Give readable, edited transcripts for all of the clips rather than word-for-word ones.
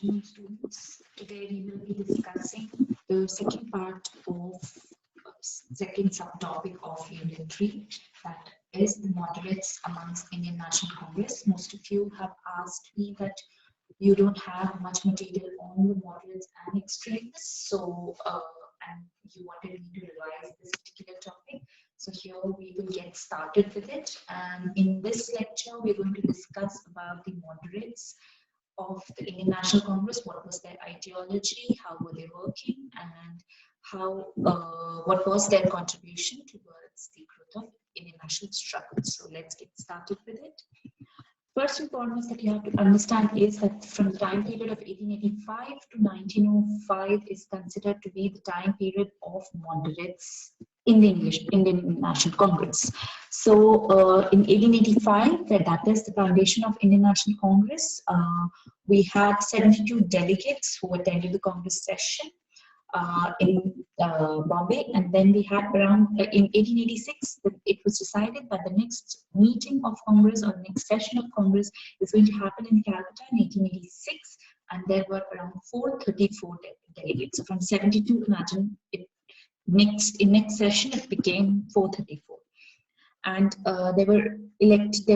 afternoon, students. Today we will be discussing the second part of second subtopic of Unit 3, that is the moderates amongst Indian National Congress. Most of you have asked me that you don't have much material on the moderates and extremists, so and you wanted me to revise this particular topic. So here we will get started with it, and in this lecture we're going to discuss about the moderates of the Indian National Congress. What was their ideology, how were they working, and how what was their contribution towards the growth of Indian national struggle. So let's get started with it. First and foremost that you have to understand is that from the time period of 1885 to 1905 is considered to be the time period of moderates in the Indian National Congress. So in 1885, that is the foundation of Indian National Congress, we had 72 delegates who attended the Congress session in Bombay, and then we had around in 1886 it was decided that the next meeting of Congress or next session of Congress is going to happen in Calcutta in 1886, and there were around 434 delegates. So from 72, imagine it, next session it became 434, and there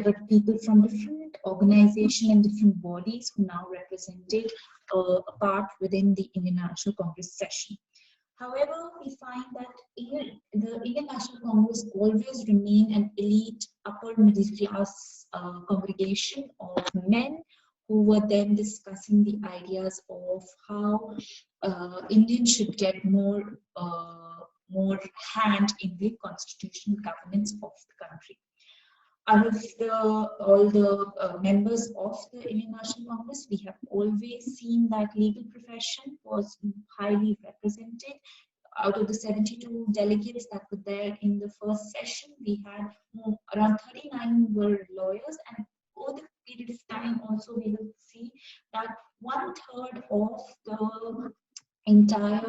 were people from different organizations and different bodies who now represented a part within the Indian National Congress session. However, we find that the Indian National Congress always remained an elite upper middle class congregation of men who were then discussing the ideas of how Indians should get more hand in the constitutional governance of the country. Out of all the members of the Indian National Congress, we have always seen that legal profession was highly represented. Out of the 72 delegates that were there in the first session, we had around 39 were lawyers, and over the period of time also we will see that 1/3 of the entire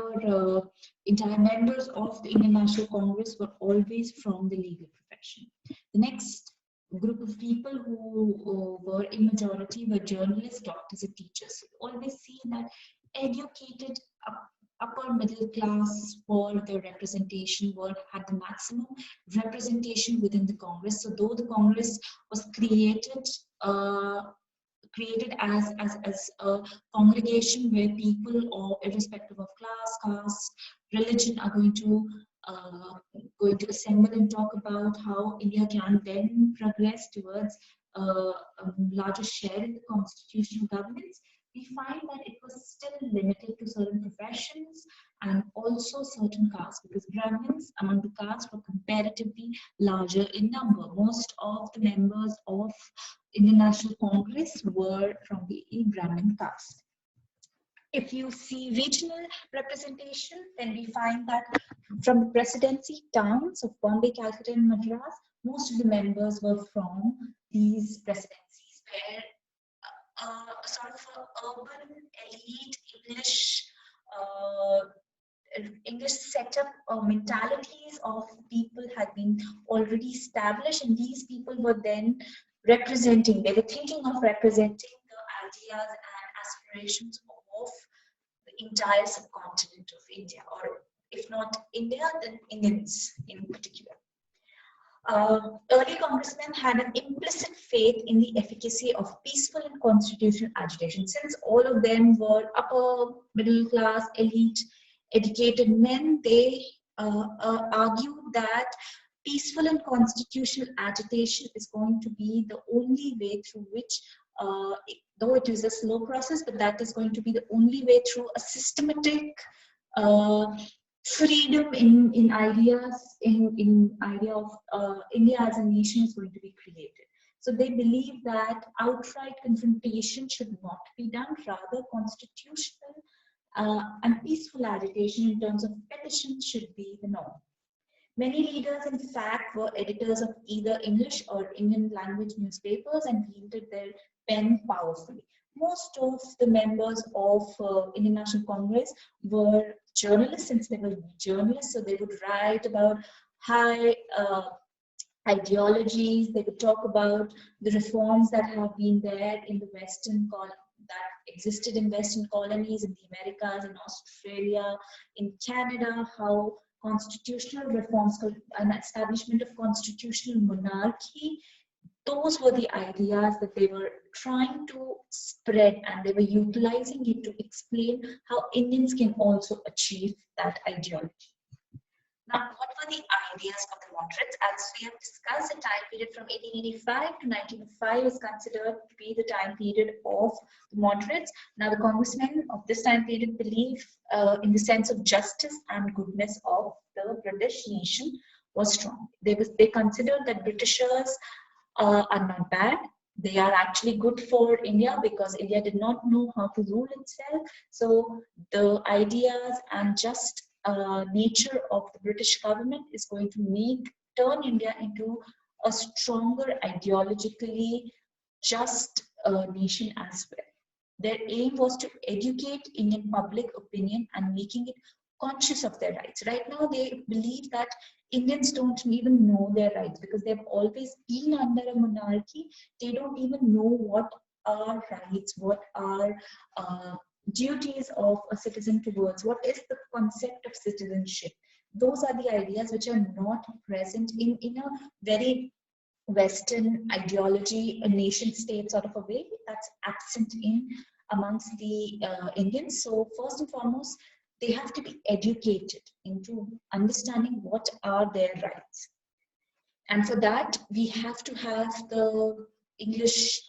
members of the Indian National Congress were always from the legal profession. The next group of people who were in majority were journalists, doctors, and teachers. So we always see that educated upper middle class were the representation, had the maximum representation within the Congress. So though the Congress was created as a congregation where people, or irrespective of class, caste, religion, are going to assemble and talk about how India can then progress towards a larger share in the constitutional governance, we find that it was still limited to certain professions and also certain castes, because Brahmins among the castes were comparatively larger in number. Most of the members of Indian National Congress were from the Brahmin caste. If you see regional representation, then we find that from the presidency towns of Bombay, Calcutta, and Madras, most of the members were from these presidencies, where a sort of urban elite English setup or mentalities of people had been already established, and these people were then representing, they were thinking of representing the ideas and aspirations of the entire subcontinent of India, or if not India, then Indians in particular. Early congressmen had an implicit faith in the efficacy of peaceful and constitutional agitation. Since all of them were upper middle class, elite, educated men, they argued that peaceful and constitutional agitation is going to be the only way through which, though it is a slow process, but that is going to be the only way through a systematic freedom in ideas, in idea of India as a nation is going to be created. So they believe that outright confrontation should not be done, rather constitutional and peaceful agitation in terms of petitions should be the norm. Many leaders, in fact, were editors of either English or Indian language newspapers and wielded their pen powerfully. Most of the members of Indian National Congress were journalists, since they were journalists, so they would write about high ideologies, they would talk about the reforms that have been there in the Western that existed in Western colonies, in the Americas, in Australia, in Canada, how constitutional reforms, an establishment of constitutional monarchy, those were the ideas that they were trying to spread, and they were utilizing it to explain how Indians can also achieve that ideology. Now, what were the ideas of the moderates? As we have discussed, the time period from 1885 to 1905 is considered to be the time period of the moderates. Now, the congressmen of this time period believe in the sense of justice and goodness of the British nation was strong. They considered that Britishers are not bad. They are actually good for India because India did not know how to rule itself. So the ideas and just nature of the British government is going to turn India into a stronger ideologically just nation as well. Their aim was to educate Indian public opinion and making it conscious of their rights. Right now, they believe that Indians don't even know their rights because they've always been under a monarchy. They don't even know what are rights, what are duties of a citizen towards, what is the concept of citizenship. Those are the ideas which are not present in a very Western ideology, a nation state sort of a way, that's absent in amongst the Indians. So first and foremost, they have to be educated into understanding what are their rights. And for that, we have to have the English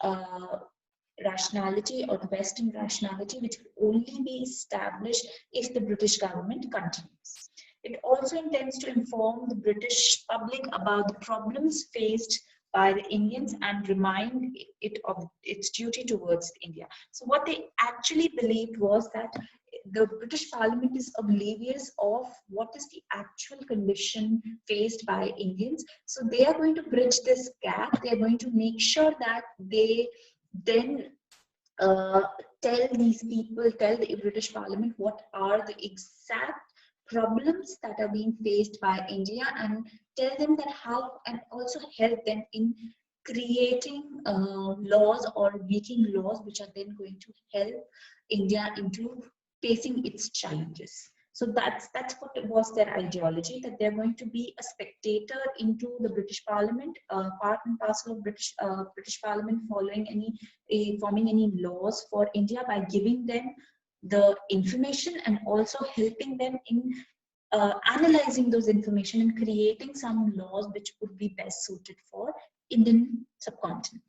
rationality or the Western rationality, which will only be established if the British government continues. It also intends to inform the British public about the problems faced by the Indians and remind it of its duty towards India. So what they actually believed was that the British Parliament is oblivious of what is the actual condition faced by Indians. So they are going to bridge this gap. They are going to make sure that they then tell these people, tell the British Parliament what are the exact problems that are being faced by India, and tell them that how, and also help them in creating laws or making laws which are then going to help India into facing its challenges. So that's what was their ideology, that they're going to be a spectator into the British Parliament, part and parcel of British Parliament forming any laws for India by giving them the information and also helping them in analyzing those information and creating some laws which would be best suited for Indian subcontinent.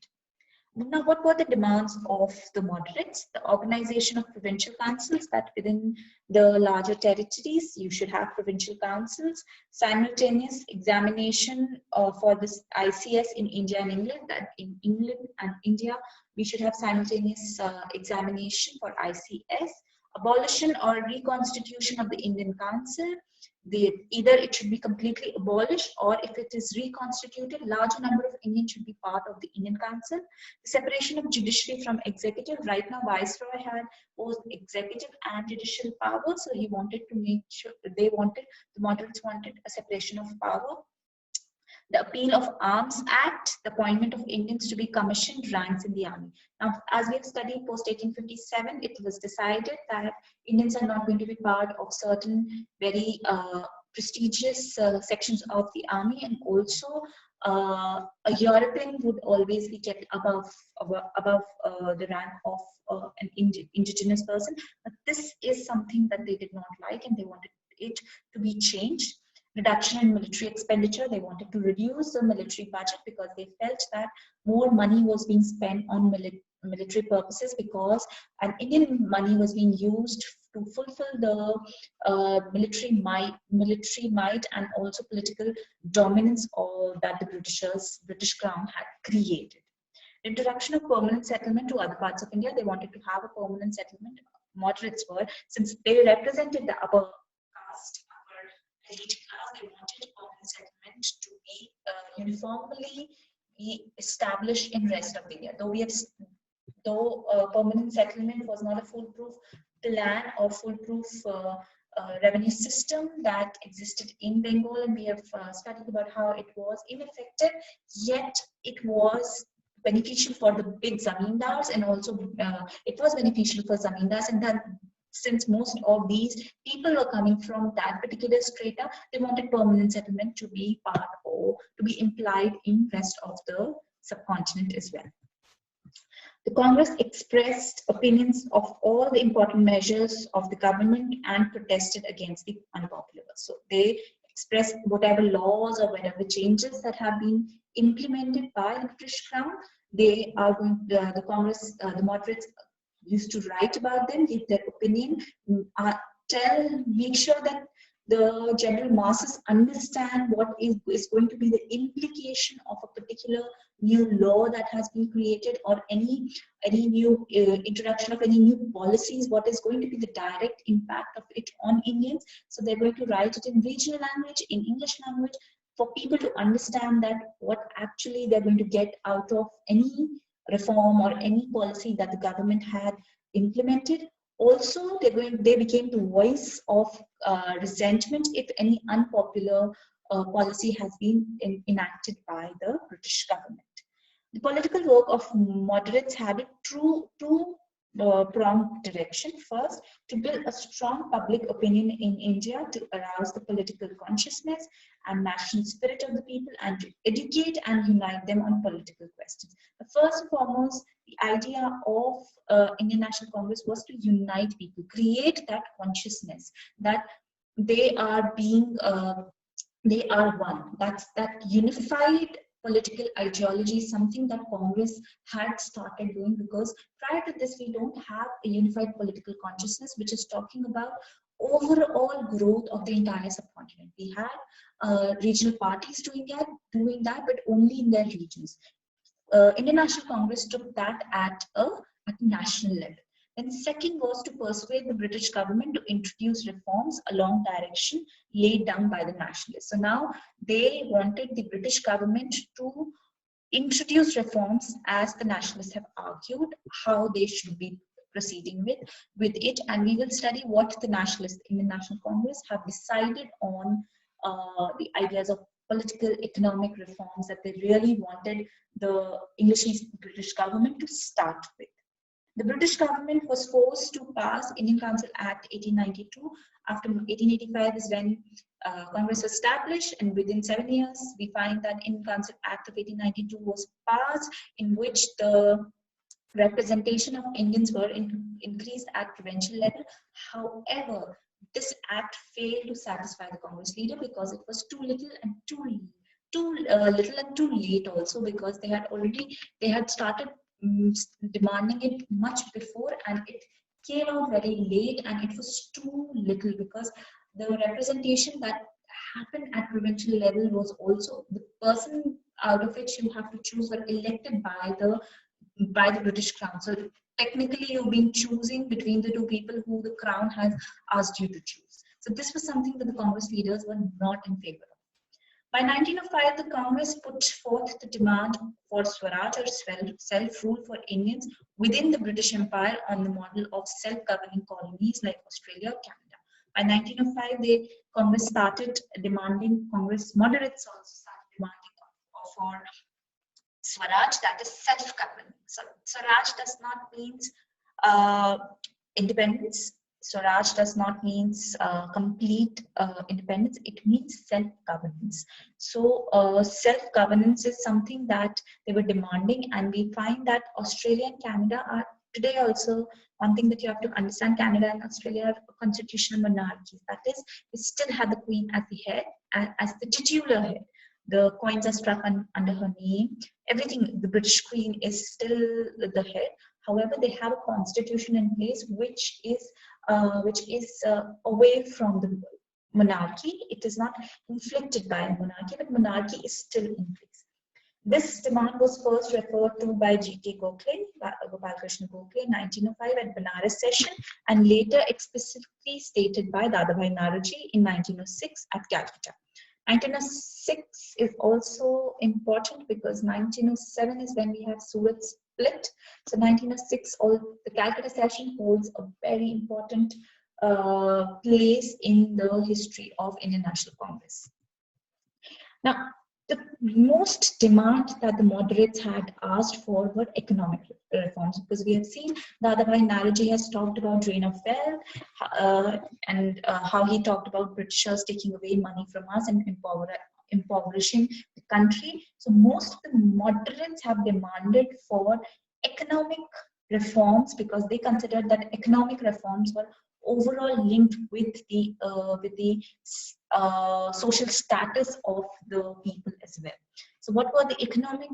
Now, what were the demands of the moderates? The organization of provincial councils, that within the larger territories, you should have provincial councils, simultaneous examination for this ICS in India and England, that in England and India, we should have simultaneous examination for ICS, abolition or reconstitution of the Indian Council. Either it should be completely abolished, or if it is reconstituted, larger number of Indians should be part of the Indian Council. The separation of judiciary from executive. Right now, Viceroy had both executive and judicial power, so he wanted to make sure, the moderates wanted a separation of power. The Appeal of Arms Act, the appointment of Indians to be commissioned ranks in the army. Now, as we have studied post 1857, it was decided that Indians are not going to be part of certain very prestigious sections of the army, and also a European would always be kept above the rank of an indigenous person. But this is something that they did not like, and they wanted it to be changed. Reduction in military expenditure. They wanted to reduce the military budget because they felt that more money was being spent on military purposes, because an Indian money was being used to fulfill the military might and also political dominance that the British Crown had created. Introduction of permanent settlement to other parts of India. They wanted to have a permanent settlement. Moderates were, since they represented the upper caste, upper elite class, they wanted permanent settlement to be uniformly be established in rest of India. Though permanent settlement was not a foolproof plan or foolproof revenue system that existed in Bengal, and we have studied about how it was ineffective, yet it was beneficial for the big zamindars, and also it was beneficial for zamindars, and then since most of these people were coming from that particular strata, they wanted permanent settlement to be part or to be implied in rest of the subcontinent as well. The Congress expressed opinions of all the important measures of the government and protested against the unpopular. So they expressed whatever laws or whatever changes that have been implemented by the British Crown. They are going, the Congress, the moderates used to write about them, give their opinion, make sure that the general masses understand what is going to be the implication of a particular new law that has been created, or any new introduction of any new policies, what is going to be the direct impact of it on Indians. So they're going to write it in regional language, in English language, for people to understand that what actually they're going to get out of any reform or any policy that the government had implemented. Also, they became the voice of resentment if any unpopular policy has been enacted by the British government. The political work of moderates had a two-pronged direction. First, to build a strong public opinion in India to arouse the political consciousness and national spirit of the people, and to educate and unite them on political questions. But first and foremost, the idea of Indian National Congress was to unite people, create that consciousness that they are being, they are one. That unified political ideology is something that Congress had started doing, because prior to this we don't have a unified political consciousness which is talking about overall growth of the entire subcontinent. We had regional parties doing that, but only in their regions. Indian National Congress took that at a national level. And the second was to persuade the British government to introduce reforms along direction laid down by the nationalists. So now they wanted the British government to introduce reforms as the nationalists have argued how they should be proceeding with it. And we will study what the nationalists in the National Congress have decided on the ideas of political economic reforms that they really wanted the English East British government to start with. The British government was forced to pass Indian Council Act 1892. After 1885 is when Congress was established, and within 7 years we find that Indian Council Act of 1892 was passed, in which the representation of Indians were increased at provincial level. However, this act failed to satisfy the Congress leader because it was too little and too little and too late also, because they had started demanding it much before, and it came out very late, and it was too little, because the representation that happened at provincial level was also the person out of which you have to choose were elected by the British Crown. So technically you've been choosing between the two people who the Crown has asked you to choose. So this was something that the Congress leaders were not in favor of. By 1905, the Congress put forth the demand for Swaraj, or self-rule for Indians within the British Empire, on the model of self-governing colonies like Australia or Canada. By 1905, the Congress started demanding, moderates also started demanding for Swaraj, that is self-governing. So Swaraj does not mean independence. Swaraj does not mean complete independence. It means self-governance. So self-governance is something that they were demanding, and we find that Australia and Canada are today also, one thing that you have to understand, Canada and Australia are constitutional monarchies. That is, we still have the Queen as the head, as the titular head. The coins are struck under her name. Everything, the British Queen is still the head. However, they have a constitution in place which is away from the monarchy. It is not inflicted by a monarchy, but monarchy is still in place. This demand was first referred to by G.K. Gokhale, Gopal Krishna Gokhale, in 1905 at Benares session, and later explicitly stated by Dadabhai Naoroji in 1906 at Calcutta. 1906 is also important because 1907 is when we have Surat split. So 1906, the Calcutta session holds a very important place in the history of Indian National Congress. Now, The most demand that the moderates had asked for were economic reforms, because we have seen Dadabhai Naoroji has talked about drain of wealth, and how he talked about Britishers taking away money from us and impoverishing the country. So most of the moderates have demanded for economic reforms, because they considered that economic reforms were overall linked with the social status of the people as well. So what were the economic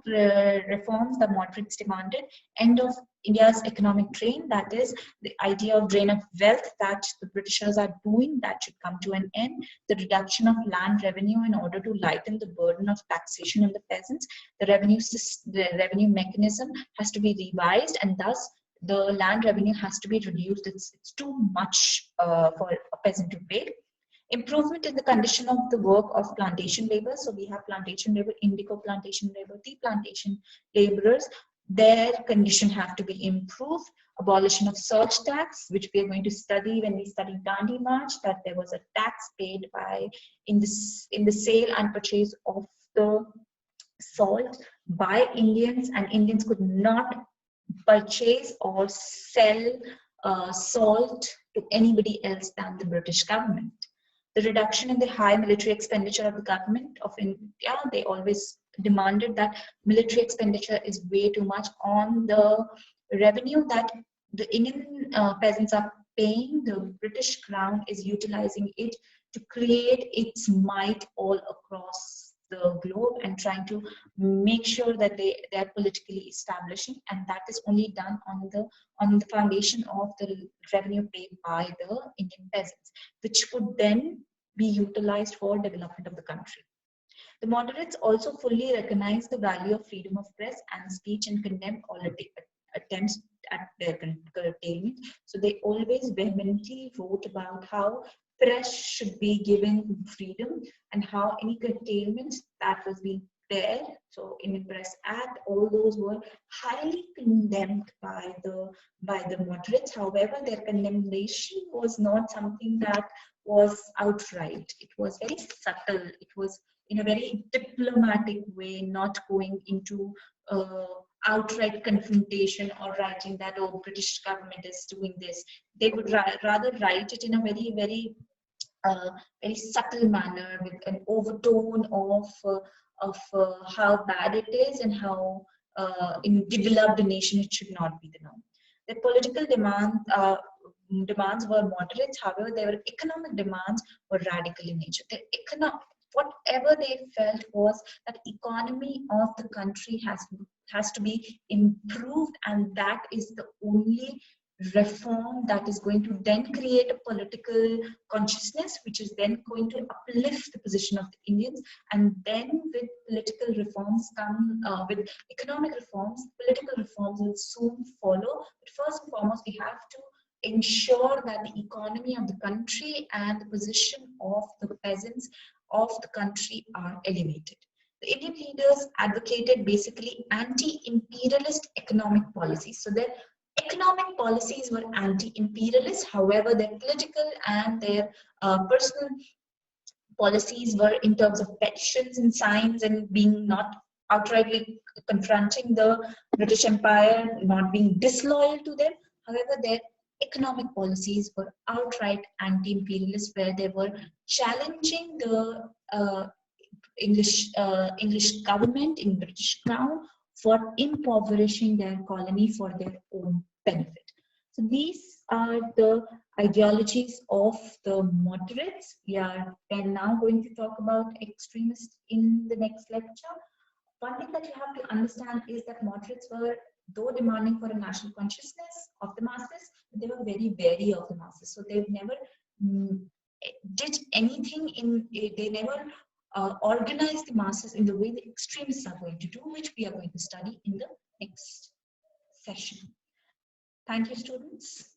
reforms the moderates demanded? End of India's economic drain, that is the idea of drain of wealth that the Britishers are doing, that should come to an end. The reduction of land revenue in order to lighten the burden of taxation on the peasants. The revenue mechanism has to be revised, and thus the land revenue has to be reduced. It's too much for a peasant to pay. Improvement in the condition of the work of plantation laborers. So we have plantation labor, indigo plantation labor, tea plantation laborers. Their condition have to be improved. Abolition of surge tax, which we are going to study when we study Dandi March, that there was a tax paid by in the sale and purchase of the salt by Indians, and Indians could not purchase or sell salt to anybody else than the British government. The reduction in the high military expenditure of the government of India, they always demanded that military expenditure is way too much on the revenue that the Indian peasants are paying. The British Crown is utilizing it to create its might all across the globe and trying to make sure that they are politically establishing, and that is only done on the foundation of the revenue paid by the Indian peasants, which could then be utilized for development of the country. The moderates also fully recognize the value of freedom of press and speech and condemn all attempts at their curtailment. So they always vehemently wrote about how press should be given freedom and how any curtailment that was being there, so in the Press Act, all those were highly condemned by the moderates. However, their condemnation was not something that was outright. It was very subtle. It was in a very diplomatic way, not going into outright confrontation or writing that, oh, British government is doing this. They would rather write it in a very very subtle manner with an overtone of how bad it is and how in developed nation it should not be the norm. The political demands were moderate, however, their economic demands were radical in nature. Whatever they felt was that economy of the country has to be improved, and that is the only reform that is going to then create a political consciousness, which is then going to uplift the position of the Indians. And then with political reforms come, with economic reforms, political reforms will soon follow. But first and foremost, we have to ensure that the economy of the country and the position of the peasants of the country are elevated. The Indian leaders advocated basically anti-imperialist economic policies. So their economic policies were anti-imperialist. However, their political and their personal policies were in terms of petitions and signs and being not outrightly confronting the British Empire, not being disloyal to them. However, their economic policies were outright anti-imperialist, where they were challenging the English government in British Crown for impoverishing their colony for their own benefit. So these are the ideologies of the moderates. We are now going to talk about extremists in the next lecture. One thing that you have to understand is that moderates were, though demanding for a national consciousness of the masses, they were very wary of the masses. So they never did anything they never organized the masses in the way the extremists are going to do, which we are going to study in the next session. Thank you, students.